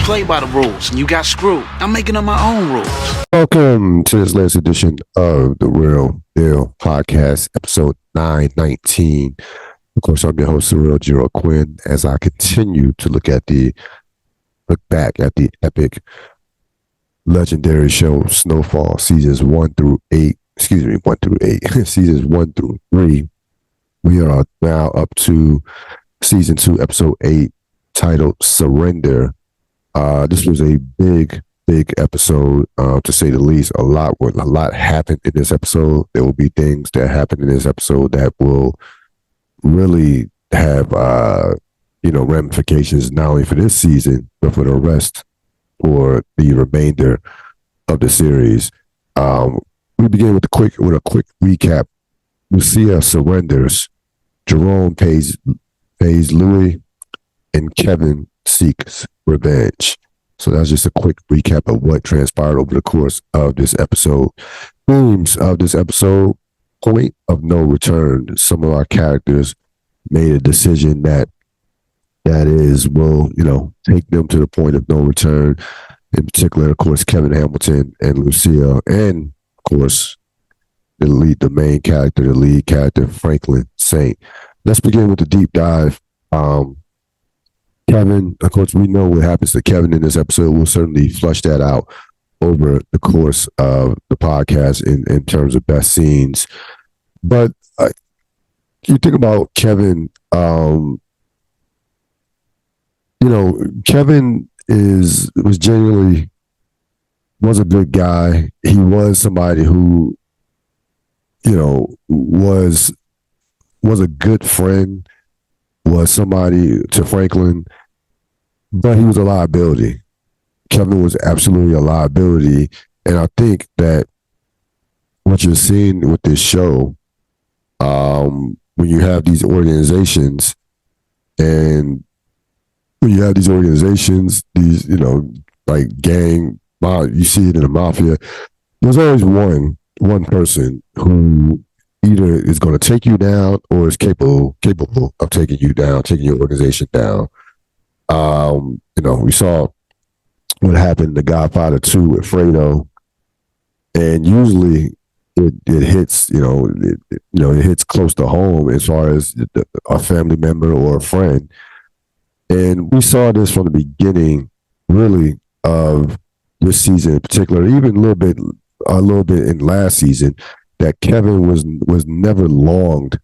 play by the rules, and you got screwed. I'm making up my own rules. Welcome to this latest edition of the Real Deal Podcast, episode 919. Of course, I'm your host, the Real Gerald Quinn, as I continue to look back at the epic, legendary show Snowfall, seasons 1 through 8. Seasons 1 through 3. We are now up to season 2, episode 8, titled Surrender. This was a big episode, to say the least. A lot happened in this episode. There will be things that happen in this episode that will really have, ramifications not only for this season, but for the rest, for the remainder of the series. We begin with a quick recap. Lucia surrenders. Jerome pays Louis, and Kevin seeks revenge. So that's just a quick recap of what transpired over the course of this episode. Themes of this episode: point of no return. Some of our characters made a decision that will take them to the point of no return. In particular, of course, Kevin Hamilton and Lucia, and of course, the lead character, Franklin Saint. Let's begin with the deep dive. Kevin, of course, we know what happens to Kevin in this episode. We'll certainly flush that out over the course of the podcast in terms of best scenes. But you think about Kevin, Kevin was a good guy. He was somebody who, was a good friend, was somebody to Franklin, but he was a liability. Kevin was absolutely a liability. And I think that what you're seeing with this show, when you have these organizations, and when you have these organizations, like gang, you see it in the mafia, there's always one person who either is going to take you down or is capable of taking you down, taking your organization down. We saw what happened in The Godfather 2 with Fredo, and usually it hits, it hits close to home as far as a family member or a friend. And we saw this from the beginning, really, of this season in particular, even a little bit in last season, that Kevin was never longed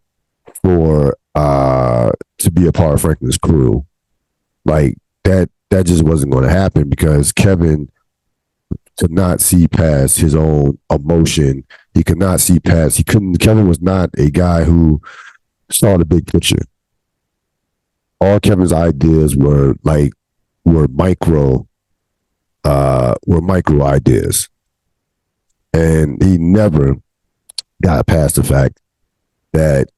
for to be a part of Franklin's crew. Like that just wasn't going to happen, because Kevin could not see past his own emotion. Kevin was not a guy who saw the big picture. All Kevin's ideas were micro ideas. And he never got past the fact that,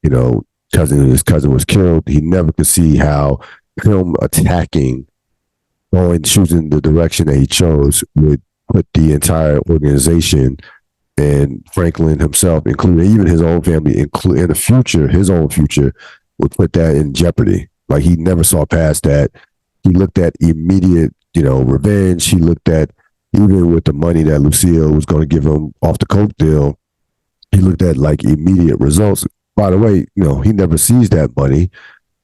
his cousin was killed. He never could see how him choosing the direction that he chose would put the entire organization and Franklin himself, including even his own family, in the future, his own future, would put that in jeopardy. Like, he never saw past that. He looked at immediate, revenge. He looked at, even with the money that Lucille was going to give him off the coke deal, he looked at immediate results. By the way, he never sees that money,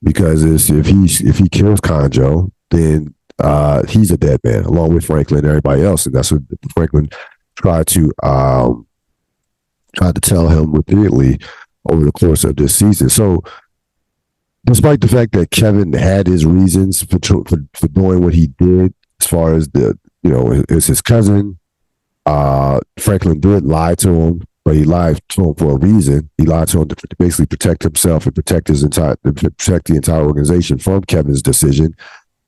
because if he kills Conjo, then he's a dead man, along with Franklin and everybody else. And that's what Franklin tried to tell him repeatedly over the course of this season. So, despite the fact that Kevin had his reasons for doing what he did, as far as it's his cousin, Franklin did lie to him, but he lied to him for a reason. He lied to him to basically protect himself and protect the entire organization from Kevin's decision,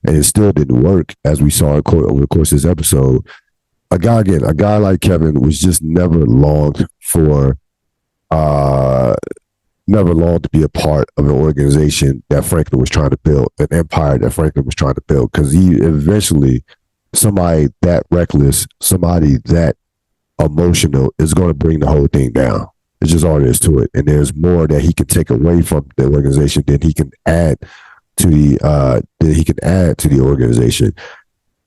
and it still didn't work, as we saw over the course of this episode. A guy like Kevin was just never longed to be a part of an organization that Franklin was trying to build, an empire that Franklin was trying to build, because he eventually, somebody that reckless, somebody that emotional, is going to bring the whole thing down. It's just all there is to it. And there's more that he can take away from the organization than he can add to the organization.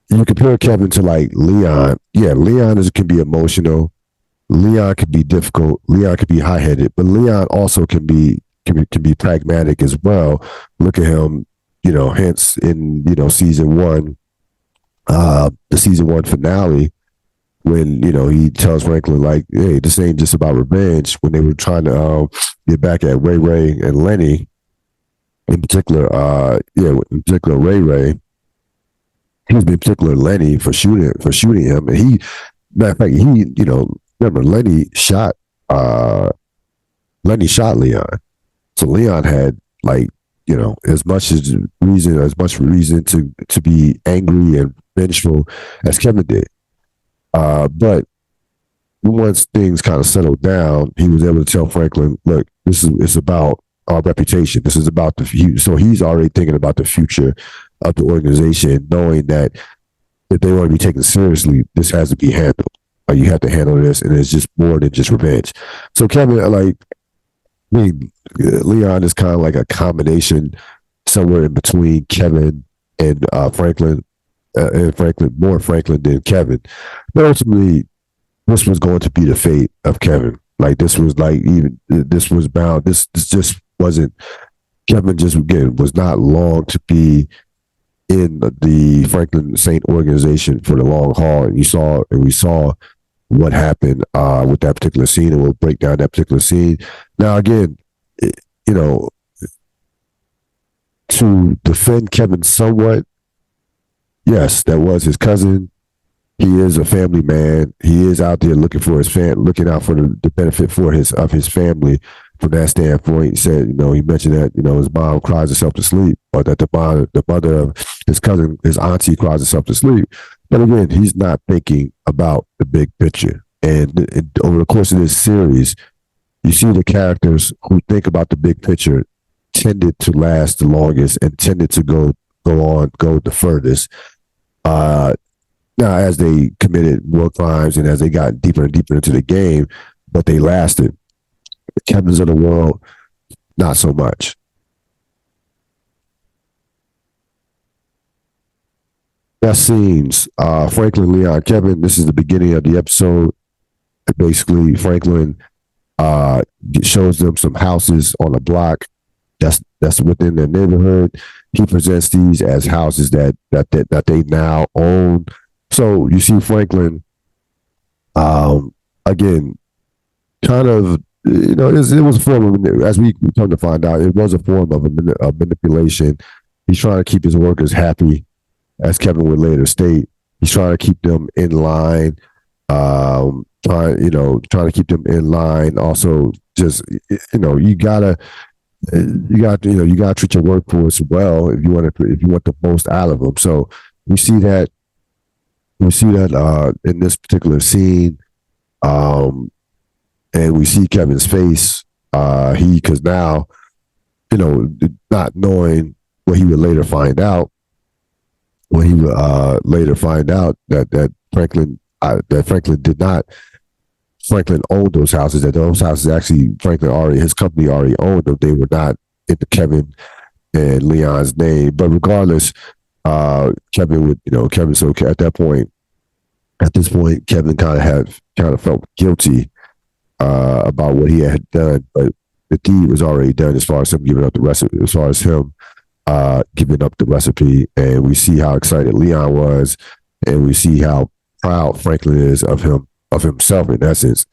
you compare Kevin to like Leon. Yeah, Leon can be emotional. Leon can be difficult. Leon can be high headed, but Leon also can be pragmatic as well. Look at him, hence in season one, the season one finale, when he tells Franklin like, "Hey, this ain't just about revenge." When they were trying to get back at Ray Ray and Lenny, in particular, in particular Ray Ray, he was in particular Lenny for shooting him, and he, matter of fact, he remember Lenny shot Leon, so Leon had like as much reason to be angry and vengeful as Kevin did. But once things kind of settled down, he was able to tell Franklin, "Look, it's about our reputation. This is about the future." So he's already thinking about the future of the organization, knowing that if they want to be taken seriously, this has to be handled. You have to handle this, and it's just more than just revenge. So Kevin, like, I mean, Leon is kind of like a combination somewhere in between Kevin and Franklin, more Franklin than Kevin. But ultimately, this was going to be the fate of Kevin. Like, this was like, even this was bound. This just wasn't. Kevin just again was not long to be in the Franklin Saint organization for the long haul. And we saw what happened with that particular scene, and we'll break down that particular scene. Now, again, you know, to defend Kevin somewhat, yes, that was his cousin. He is a family man. He is out there looking for looking out for the benefit of his family. From that standpoint, he said, he mentioned that, his mom cries herself to sleep, or that the mother of his cousin, his auntie, cries herself to sleep. But again, he's not thinking about the big picture. And over the course of this series, you see the characters who think about the big picture tended to last the longest and tended to go the furthest. Now, as they committed more crimes and as they got deeper and deeper into the game, but they lasted. The Kevins of the world, not so much. Best scenes. Franklin, Leon, Kevin. This is the beginning of the episode. Basically, Franklin shows them some houses on a block that's within their neighborhood. He presents these as houses that they now own. So you see Franklin, again, kind of, it was a form of, as we come to find out, it was a form of a manipulation. He's trying to keep his workers happy, as Kevin would later state. He's trying to keep them in line, trying to keep them in line. Also, just, you gotta treat your workforce well if you want the most out of them. So we see that in this particular scene, and we see Kevin's face. Because now, not knowing what he would later find out, when he would later find out that Franklin owned those houses. That those houses actually his company already owned them. They were not in the Kevin and Leon's name. But regardless, Kevin would, so at this point, Kevin kind of felt guilty about what he had done, but the deed was already done as far as him giving up the recipe, and we see how excited Leon was, and we see how proud Franklin is of himself, in essence.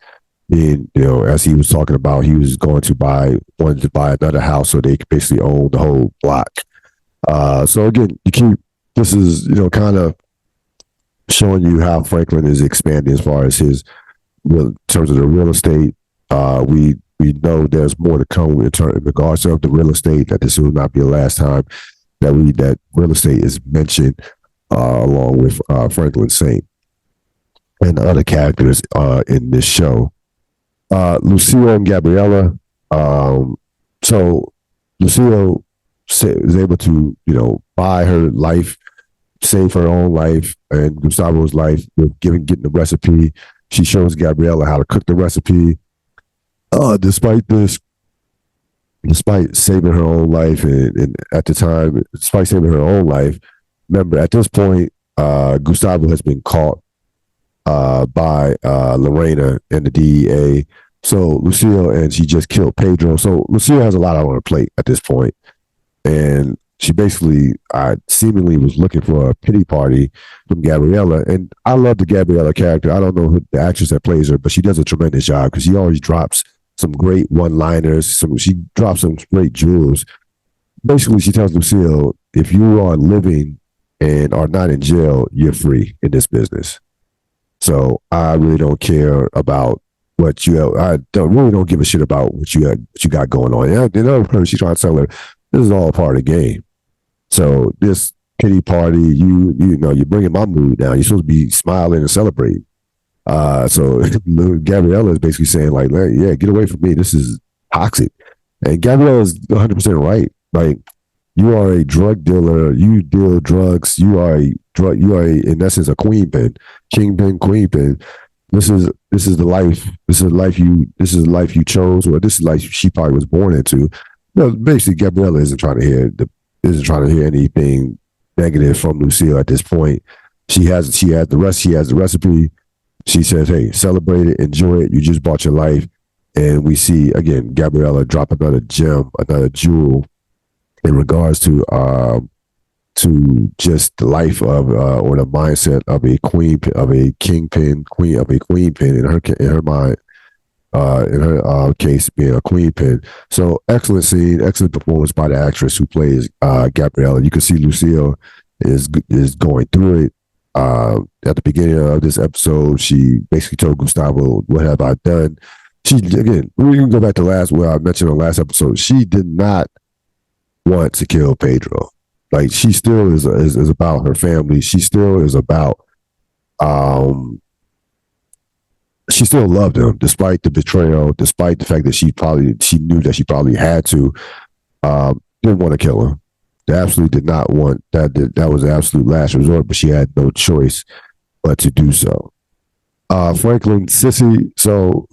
Being, as he was talking about, he was wanted to buy another house so they could basically own the whole block. So again, this is, kind of showing you how Franklin is expanding as far as in terms of the real estate. We know there's more to come in regards to the real estate, that this will not be the last time that real estate is mentioned, along with Franklin Saint and the other characters in this show. Lucille and Gabriella. So Lucille is able to, buy her life, save her own life and Gustavo's life with getting the recipe. She shows Gabriella how to cook the recipe. Despite saving her own life, and at the time, despite saving her own life, remember, at this point, Gustavo has been caught by Lorena and the DEA. So Lucille, and she just killed Pedro. So Lucille has a lot on her plate at this point, and she basically seemingly was looking for a pity party from Gabriella. And I love the Gabriella character. I don't know who the actress that plays her, but she does a tremendous job because she always drops some great one-liners. She drops some great jewels. Basically, she tells Lucille, if you are living and are not in jail, you're free in this business. So I really don't care about what you have. I don't give a shit about what you got going on. Yeah, the other person, she's trying to tell her this is all part of the game. So this pity party, you know, you're bringing my mood down. You're supposed to be smiling and celebrating. So Gabriella is basically saying like, yeah, get away from me. This is toxic. And Gabriella is 100% right. Like, you are a drug dealer. You deal drugs. You are in essence a kingpin, queenpin. This is the life. This is the life you chose, or this is life she probably was born into. No, basically, Gabriella isn't trying to hear anything negative from Lucille at this point. She has the recipe. She says, "Hey, celebrate it, enjoy it. You just bought your life." And we see again Gabriella drop another gem, another jewel in regards to just the life of or the mindset of a queenpin in her mind, in her case being a queenpin. So excellent scene, excellent performance by the actress who plays Gabriella. You can see Lucille is going through it. At the beginning of this episode, she basically told Gustavo, "What have I done?" We can go back to what I mentioned on the last episode. She did not want to kill Pedro. Like, she still is about her family. She still is about, she still loved him despite the betrayal, despite the fact that she knew that she probably had to. Didn't want to kill him. They absolutely did not want that. That was the absolute last resort, but she had no choice but to do so. Franklin, Sissy. So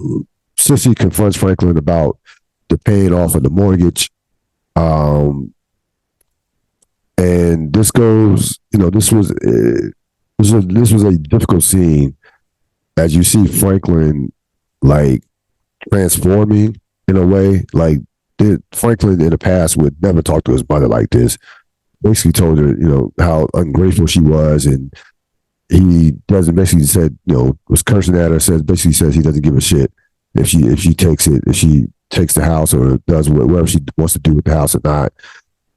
Sissy confronts Franklin about the paying off of the mortgage. And this goes, this was a difficult scene as you see Franklin like transforming in a way. Like, Franklin in the past would never talk to his mother like this. Basically told her, how ungrateful she was, and he doesn't. Basically said, was cursing at her. Basically says he doesn't give a shit if she takes the house or does whatever she wants to do with the house or not.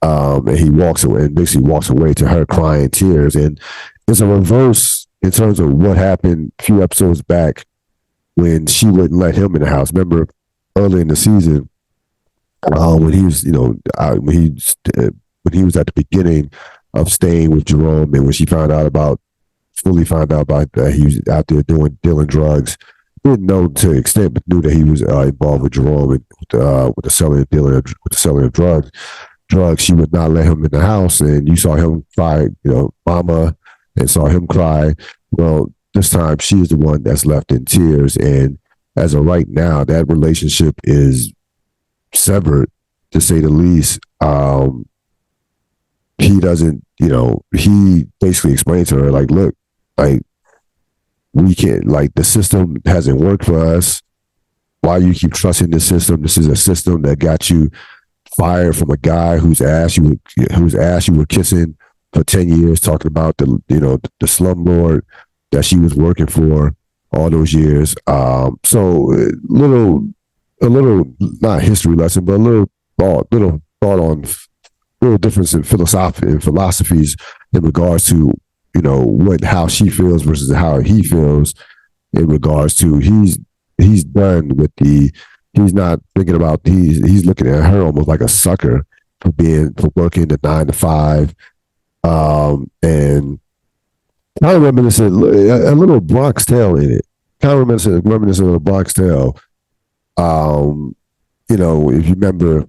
And he walks away to her crying tears. And it's a reverse in terms of what happened a few episodes back when she wouldn't let him in the house. Remember early in the season, when he was, when he was at the beginning of staying with Jerome, and when she fully found out about that he was out there dealing drugs, didn't know to an extent, but knew that he was involved with Jerome and with the selling of drugs. She would not let him in the house, and you saw him cry, mama, and saw him cry. Well, this time she is the one that's left in tears, and as of right now, that relationship is severed, to say the least. He doesn't, he basically explained to her, like, look, like, we can't, like, the system hasn't worked for us. Why you keep trusting this system? This is a system that got you fired from a guy whose ass you were kissing for 10 years, talking about the slumlord that she was working for all those years. So a little not history lesson, but a little thought on little difference in philosophies in regards to how she feels versus how he feels in regards to he's done with he's not thinking about he's looking at her almost like a sucker for working the 9 to 5, and kind of reminiscent a little Bronx Tale in it. Kind of reminiscent of a Bronx Tale. If you remember,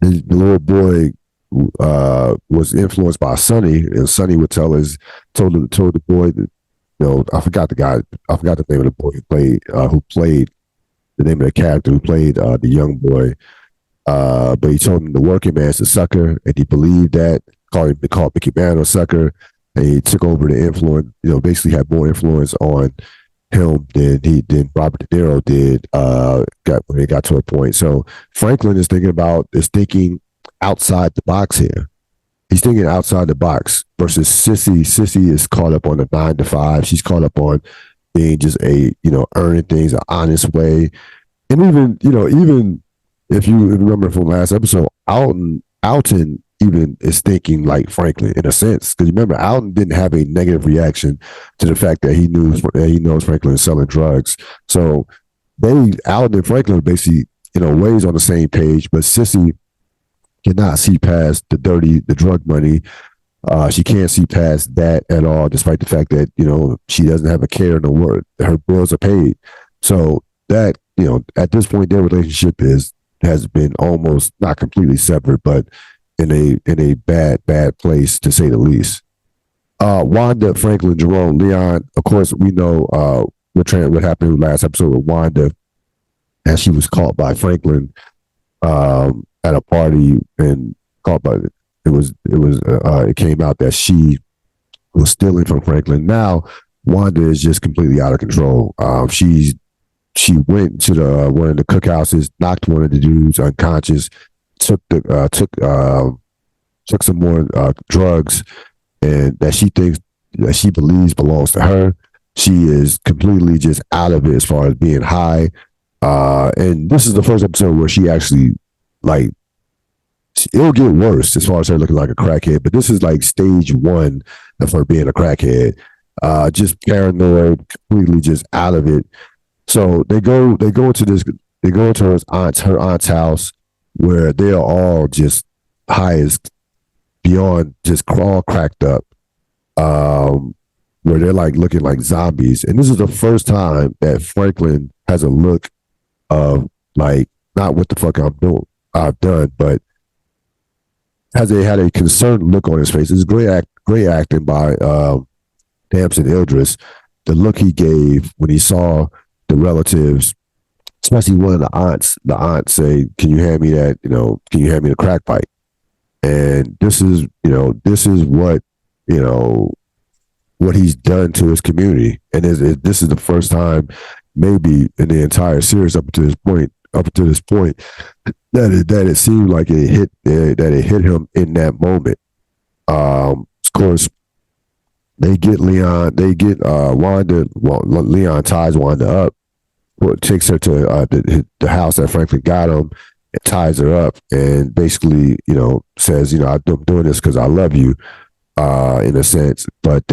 the little boy was influenced by Sonny, and Sonny would told the boy that, I forgot the name of the boy who played the name of the character who played the young boy, but he told him the working man's a sucker, and he believed that. Called Mickey Mantle a sucker, and he took over the influence. Basically had more influence on him than Robert De Niro did. When it got to a point. So Franklin is thinking outside the box here. He's thinking outside the box versus Sissy. Sissy is caught up on the 9 to 5. She's caught up on being just earning things an honest way. And even if you remember from last episode, Alton even is thinking like Franklin in a sense. Because remember, Alton didn't have a negative reaction to the fact that he knows Franklin is selling drugs. So Alton and Franklin are basically, ways on the same page, but Sissy cannot see past the drug money. She can't see past that at all, despite the fact that, she doesn't have a care in the world. Her bills are paid. So that, at this point, their relationship has been almost not completely severed, but in a bad place, to say the least. Wanda, Franklin, Jerome, Leon, of course, we know what happened in the last episode with Wanda, as she was caught by Franklin at a party, and caught by it came out that she was stealing from Franklin. Now Wanda is just completely out of control. She went to one of the cookhouses, knocked one of the dudes unconscious, took some more drugs, and that she believes belongs to her. She is completely just out of it as far as being high. And this is the first episode where she actually, like, it'll get worse as far as her looking like a crackhead, but this is like stage 1 of her being a crackhead. Just paranoid, completely just out of it. So they go into her aunt's house, where they are all just high as beyond, just all cracked up, where they're like looking like zombies. And this is the first time that Franklin has a look of like, not what the fuck I've done, but had a concerned look on his face. It's great acting by Damson Idris. The look he gave when he saw the relatives, especially one of the aunts say, "Can you hand me that? Can you hand me the crack pipe?" And this is what he's done to his community. And this is the first time, maybe in the entire series up to this point, that it seemed like it hit him in that moment. Of course, they get Wanda. Well, Leon ties Wanda up, takes her to the house that Franklin got him, and ties her up, and basically, says, I'm doing this because I love you, in a sense. But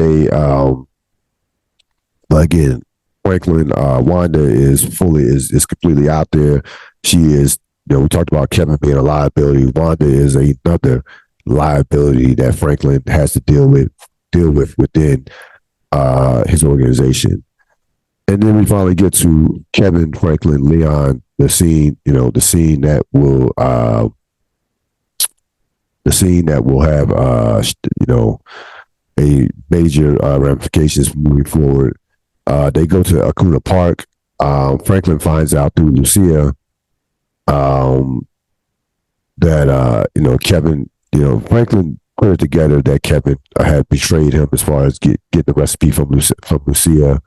again, Franklin, Wanda is completely out there. She is, we talked about Kevin being a liability. Wanda is another liability that Franklin has to deal with within his organization. And then we finally get to Kevin, Franklin, Leon, the scene that will have a major ramifications moving forward. They go to Acuna Park. Franklin finds out through Lucia that Kevin, Franklin put it together that Kevin had betrayed him as far as get the recipe from Lucia.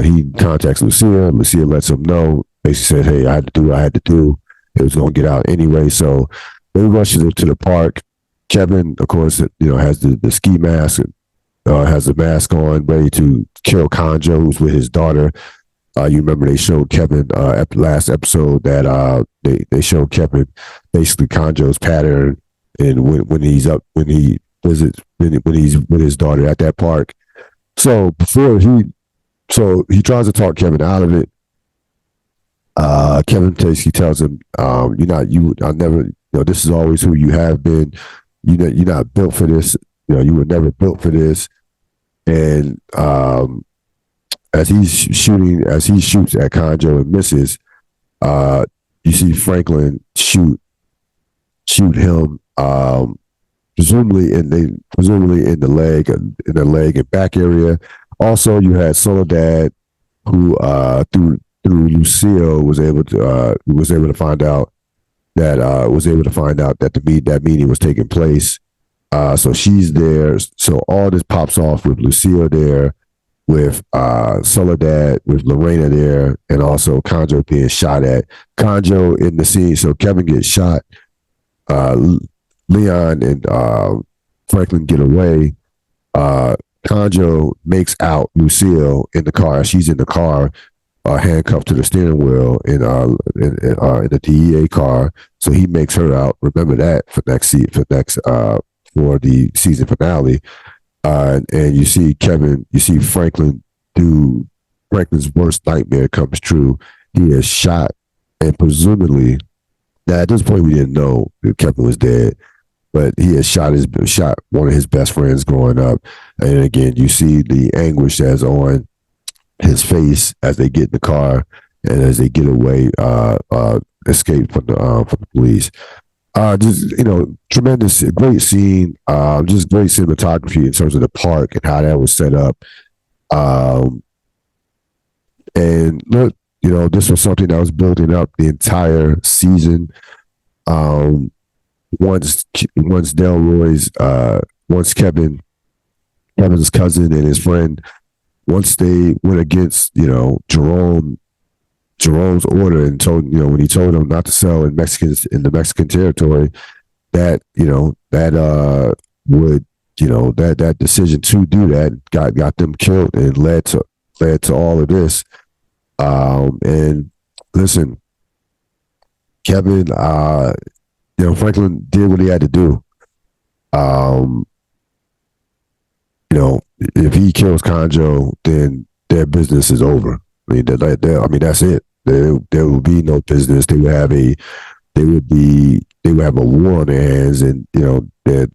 He contacts Lucia. Lucia lets him know. Basically said, "Hey, I had to do what I had to do. It was going to get out anyway." So they rush to the park. Kevin, of course, has the ski mask, has the mask on, ready to kill Conjo, who's with his daughter. You remember they showed Kevin at the last episode that they showed Kevin basically Conjo's pattern, and when he's with his daughter at that park. So he tries to talk Kevin out of it. Kevin basically tells him, this is always who you have been. You're not built for this. You were never built for this. And as he shoots at Conjo and misses, you see Franklin shoot him, presumably in the leg and back area. Also, you had Soledad, who through Lucille was able to find out that that meeting was taking place, So she's there. So all this pops off with Lucille there, with Soledad, with Lorena there, and also Conjo being shot at. Conjo in the scene. So Kevin gets shot. Leon and Franklin get away. Conjo makes out Lucille in the car. She's in the car, handcuffed to the steering wheel in the DEA car. So he makes her out. Remember that for for the season finale. And you see Franklin do Franklin's worst nightmare comes true. He is shot, and presumably, now at this point we didn't know that Kevin was dead, but he had shot one of his best friends growing up. And again, you see the anguish that's on his face as they get in the car and as they get away, escape from the police. Just tremendous, great scene. Just great cinematography in terms of the park and how that was set up. And look, this was something that was building up the entire season. Once Delroy's, once Kevin's cousin and his friend, once they went against, Jerome's order and told, when he told him not to sell in the Mexican territory, that, that decision to do that got them killed and led to all of this. And listen, Kevin, Franklin did what he had to do. If he kills Conjo, then their business is over. I mean, that's it. There will be no business. They would have a war on their hands, and that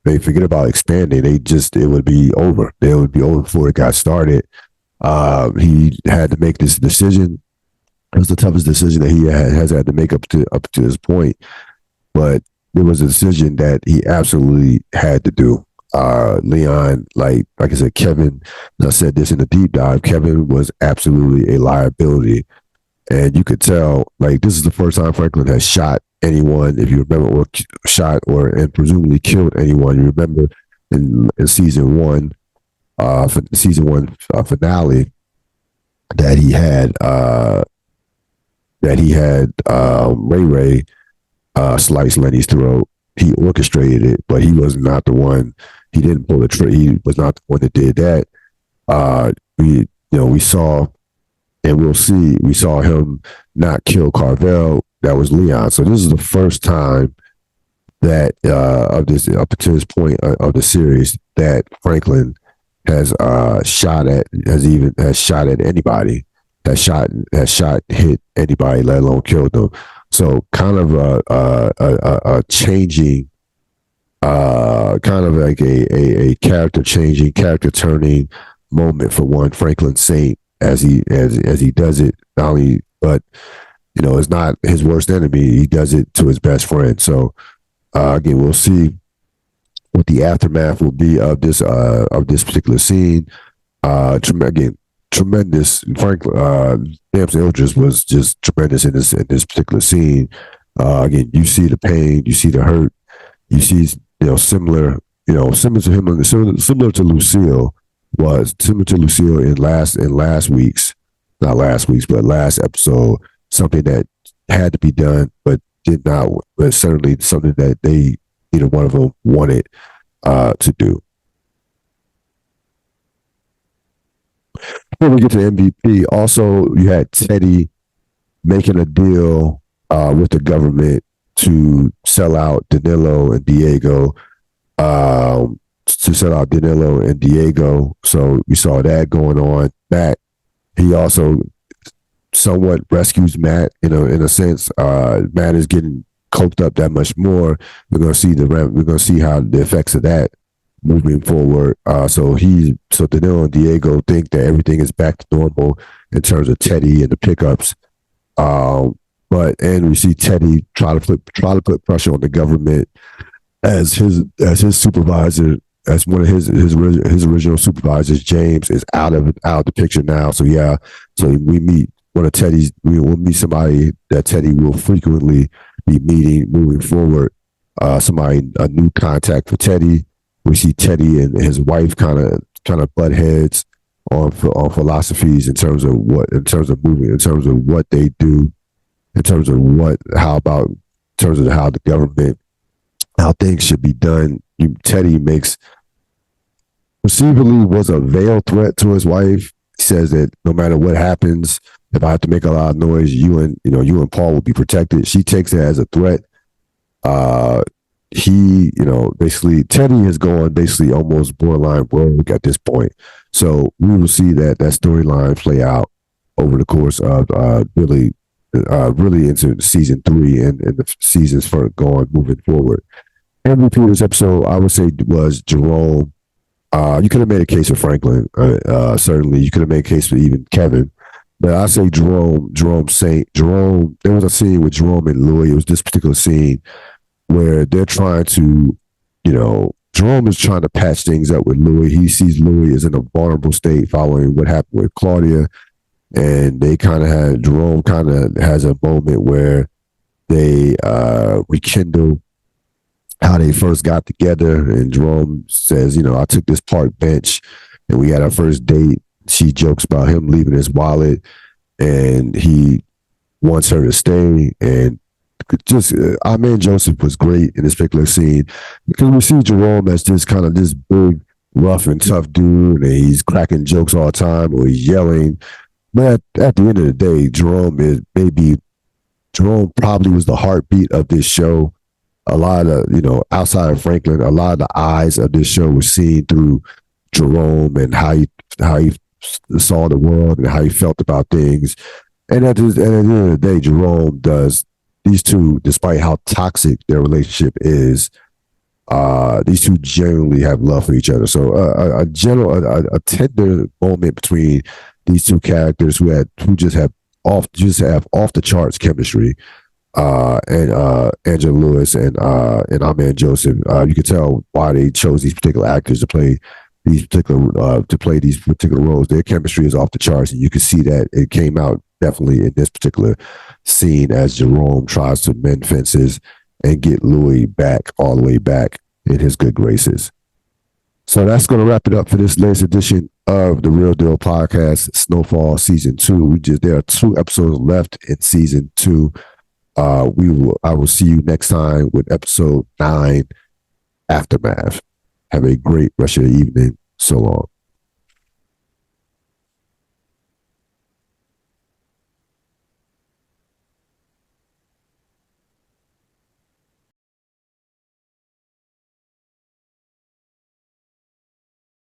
they forget about expanding. It would be over. It would be over before it got started. He had to make this decision. It was the toughest decision that he has had to make up to this point, but it was a decision that he absolutely had to do. Leon, like I said, Kevin, and I said this in the deep dive, Kevin was absolutely a liability. And you could tell, this is the first time Franklin has shot anyone, if you remember, or shot and presumably killed anyone. You remember in season one, finale, that he had Ray Ray slice Lenny's throat. He orchestrated it, but he was not the one. He didn't pull the trigger. He was not the one that did that. We saw, and we'll see. We saw him not kill Carvel. That was Leon. So this is the first time that up to this point of the series that Franklin has shot at anybody. Hit anybody, let alone killed them. So kind of a changing, kind of like a character changing, character turning moment for one Franklin Saint as he does it. Not only, but it's not his worst enemy. He does it to his best friend. So again, we'll see what the aftermath will be of this particular scene. Again, tremendous. Franklin Damson Idris was just tremendous in this particular scene. Again, you see the pain, you see the hurt, you see similar to him, similar to Lucille in last episode. Something that had to be done, but did not. But certainly something that they, one of them wanted to do. Before we get to MVP, also you had Teddy making a deal with the government to sell out Danilo and Diego. So we saw that going on. Matt, he also somewhat rescues Matt in a sense. Matt is getting coked up that much more. We're gonna see how the effects of that moving forward. So Danilo and Diego think that everything is back to normal in terms of Teddy and the pickups. And we see Teddy try to put pressure on the government as his supervisor, as one of his original supervisors, James, is out of the picture now. So we meet we'll meet somebody that Teddy will frequently be meeting moving forward. a new contact for Teddy. We see Teddy and his wife kind of butt heads on philosophies in terms of moving, in terms of what they do, in terms of in terms of how the government, how things should be done. Teddy makes perceivably was a veiled threat to his wife. He says that no matter what happens, if I have to make a lot of noise, you and Paul will be protected. She takes it as a threat. Basically Teddy has gone basically almost borderline rogue at this point. So we will see that storyline play out over the course of really into season 3 and the seasons for moving forward. MVP of this episode, I would say, was Jerome. You could have made a case for Franklin. Certainly, you could have made a case for even Kevin. But I say Jerome. There was a scene with Jerome and Louis. It was this particular scene where they're trying to, Jerome is trying to patch things up with Louis. He sees Louis is in a vulnerable state following what happened with Claudia, and Jerome kind of has a moment where they rekindle how they first got together, and Jerome says, I took this park bench and we had our first date. She jokes about him leaving his wallet and he wants her to stay. And just our man Joseph was great in this particular scene because we see Jerome as this kind of this big, rough and tough dude, and he's cracking jokes all the time or he's yelling. But at the end of the day, Jerome probably was the heartbeat of this show. A lot of, outside of Franklin, a lot of the eyes of this show were seen through Jerome and how he saw the world and how he felt about things. And at the end of the day, Jerome does these two, despite how toxic their relationship is, these two genuinely have love for each other. So a tender moment between these two characters who just have off the charts chemistry. And Angela Lewis and our man Joseph. You could tell why they chose these particular actors to play these particular roles. Their chemistry is off the charts, and you can see that it came out definitely in this particular scene as Jerome tries to mend fences and get Louis all the way back in his good graces. So that's going to wrap it up for this latest edition of the Real Deal Podcast, Snowfall Season 2. There are 2 episodes left in Season 2. I will see you next time with episode 9, Aftermath. Have a great rest of the evening. So long.